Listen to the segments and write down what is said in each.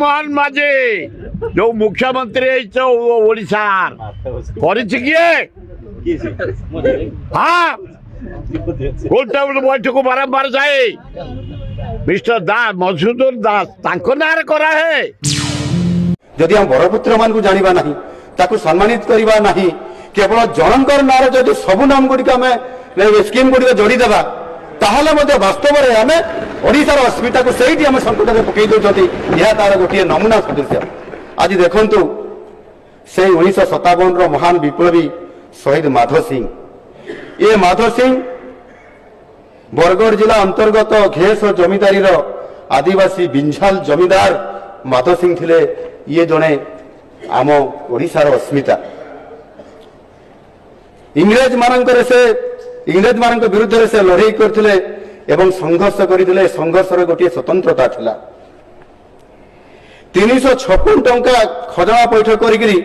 मोहन माझे जो मुख्यमंत्री ओडिशार କରିଛି କିଏ? हाँ गोटे बैठक बारंबार जाए मिस्टर दास मधुसूदन दास तांको नारे करा है। जदि हम बरपुत्र मान जाना ना ताकू सम्मानित करवा ना केवल जनकर नार जदि सबू नाम गुड़िक आम स्कीम गुड़िक जोड़ीदेवा ताहले वास्तव में आम ओडिशार अस्मिता को सही आम संकट में पकई दौरान यह तार गोटे नमूना सदृश। आज देखु से 1957 महान विप्लवी शहीद माधव सिंह ये माधव सिंह बरगढ़ जिला अंतर्गत घेस जमीदारी आदिवासी बिंझाल जमीदार माधव सिंह थिले ये जड़े आम ओडिशार अस्मिता। इंग्रेज मान विरुद्ध से लड़े करथिले एवं संघर्ष करथिले। संघर्षर गोटे स्वतंत्रता थिला। 356 टंका खजना पैठ करी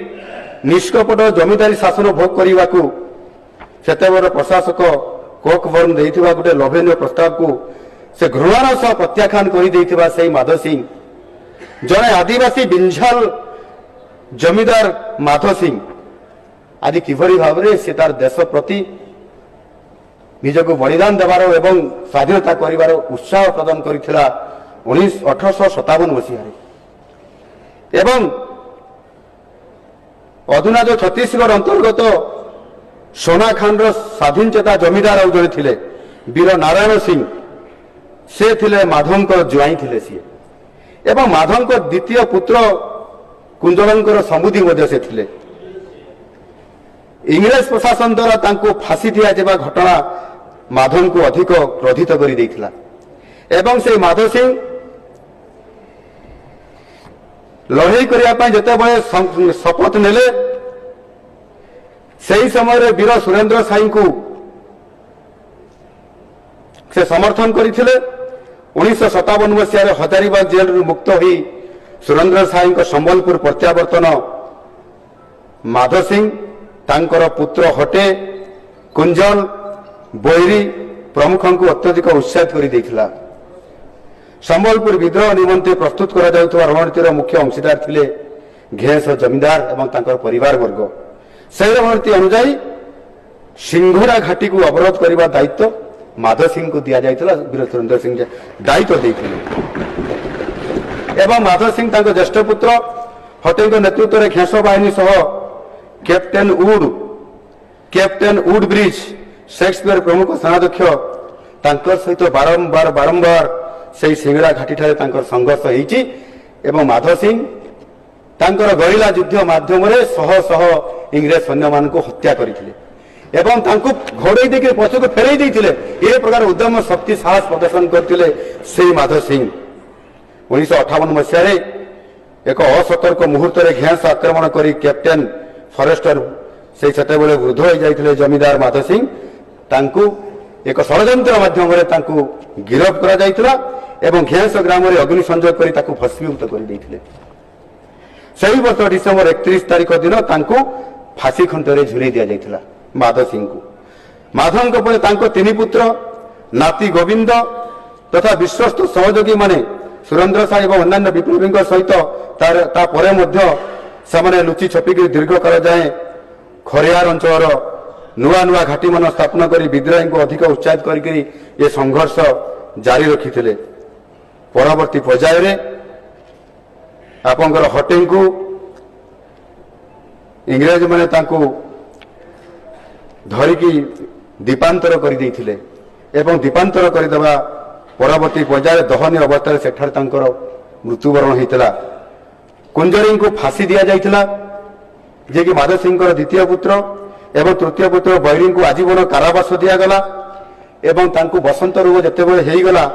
निष्कपट जमीदारी शासन भोग करने को सेतेबर प्रशासक कोकबर्न देइथिबा गोटे लोभनीय प्रस्ताव को से घृणार सह प्रत्याख्यान कर से माधव सिंह जड़े आदिवासी बिंझाल जमीदार माधव सिंह आज किभली भाव में से तार देश प्रति निजक बलिदान देवार एवं स्वाधीनता करिवार उत्साह प्रदान करथिला 1857 मसीह एवं अधुना जो छत्तीसगढ़ अंतर्गत सोना खान स्वाधीन चेता जमीदार और जड़े थिले वीर नारायण सिंह से थिले माधव जुआई थिले सी एवं माधव द्वितीय पुत्र कुंजलंकर समुदी मध्य से थिले। इंग्रेज प्रशासन द्वारा तांको फांसी दिया जावा घटना माधव को अधिक क्रोधित कर देइथिला एवं से माधव सिंह लड़ाई करने जिते शपथ नेले से समय वीर सुरेंद्र साई को से समर्थन करते 1957 मसीह हजारीबाग जेल मुक्त हो सुरेंद्र साई संबलपुर प्रत्यावर्तन माधव सिंह तांकर पुत्र हटे कुंजल बैरी प्रमुख को अत्यधिक उत्साहित कर संबलपुर विद्रोह निमंते प्रस्तुत करा रणनीतिर मुख्य अंशीदार थिले घेस जमींदार एवं तांकर परिवार वर्ग। से रणनीति अनुजाई सिंघोरा घाटी को अवरोध करने दायित्व माधव सिंह को दिया जायतिला। वीर सुरेंद्र सिंह दायित्व देइथिले एवं माधव सिंह तांकर ज्येष्ठ पुत्र हटे नेतृत्व में घेस बाहिनी सह कैप्टेन वुड ब्रिज शेक्सपियर प्रमुख सेनाध्यक्ष तांकर सहित बारंबार से सिंगड़ा घाटी ठारे तांकर संघर्ष होईची एवं माधव सिंह तांकर गरिला युद्ध माध्यम शह शह इंग्रेज सैन्य मान को हत्या करथिले एवं तांको घोड़े देके पछक फेरई देइथिले। ए प्रकार उद्यम शक्ति साहस प्रदर्शन करथिले से माधव सिंह। 1958 मसीह एक असतर्क मुहूर्त घेस आक्रमण करी कैप्टेन फॉरेस्टर से सेतेबेले वृद्ध हो जाइथिले जमीदार माधव सिंह तांको एक षड्यंत्र माध्यम गिरफ करा जाइथिला एवं घेस ग्राम में अग्नि संयोग कर भस्मीभूत कर देइथिले। सही वर्ष डिसेम्बर 31 तारीख दिन तांको फांसी खुंटरे झुलाई दिया जाइथिला माधव सिंह को। माधव को परे तांको तीन पुत्र नाती गोविंद तथा विश्वस्त सहयोगी माने सुरेंद्र साई और अन्य विप्लवी सहित तापर से लुचि छपिक दीर्घ कर जाए खरियार अंचल नुआ नुआ घाटी मान स्थापन कर विद्रोही को अधिक उत्साहित कर संघर्ष जारी रखी। परवर्ती पर्याय आपंकर हटें को इंग्रेज माने तांको धरिकी दीपांतर कर देइथिले एवं दीपांतर करदेवा परवर्ती पर्याय दहनीय अवस्था सेठार तांकर मृत्युवरण होता। कुंजरी को फांसी दिया जाइथिला जे कि माधव सिंह द्वितीय पुत्र एवं तृतीय पुत्र बैरी को आजीवन कारावास दिगला एवं तांको बसंत रोग जितेबाला होगला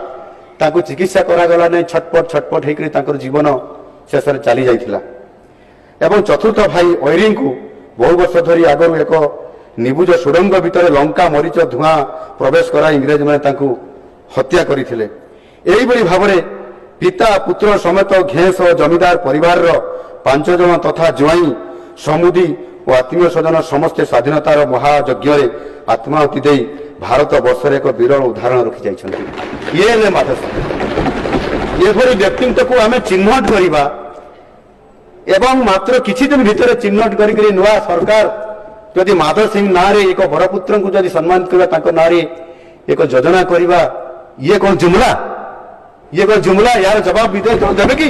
तांको चिकित्सा करागला नहीं छटपट होकर जीवन शेष चली जाइथिला। एवं चतुर्थ भाई ऐरी को बहु वर्ष धरी आगु एक निबुज सुरंग भितर लंका मरीच धुआं प्रवेश करा इंग्रेज मैंने हत्या करथिले। एही बड़ी भाव में पिता पुत्र समेत घेस जमीदार परिवार 5 जन तथा जुआई समुदी और आत्मीय स्वजन समस्ते स्वाधीनतार महायज्ञ आत्माहुति दे भारत वर्ष एक विरल उदाहरण रखी जाइछन्ति। ये माधव सिंह एभली व्यक्तित्व को आम चिन्हट करवा एवं मात्र किछि दिन भितर चिन्हट करी नुआ सरकार जदि माधव सिंह ना रे एक बड़पुत्र को जदि सम्मानित करबा तांको ना रे एक योजना करबा ये कौन जुमला यार जवाब विदेश देवे कि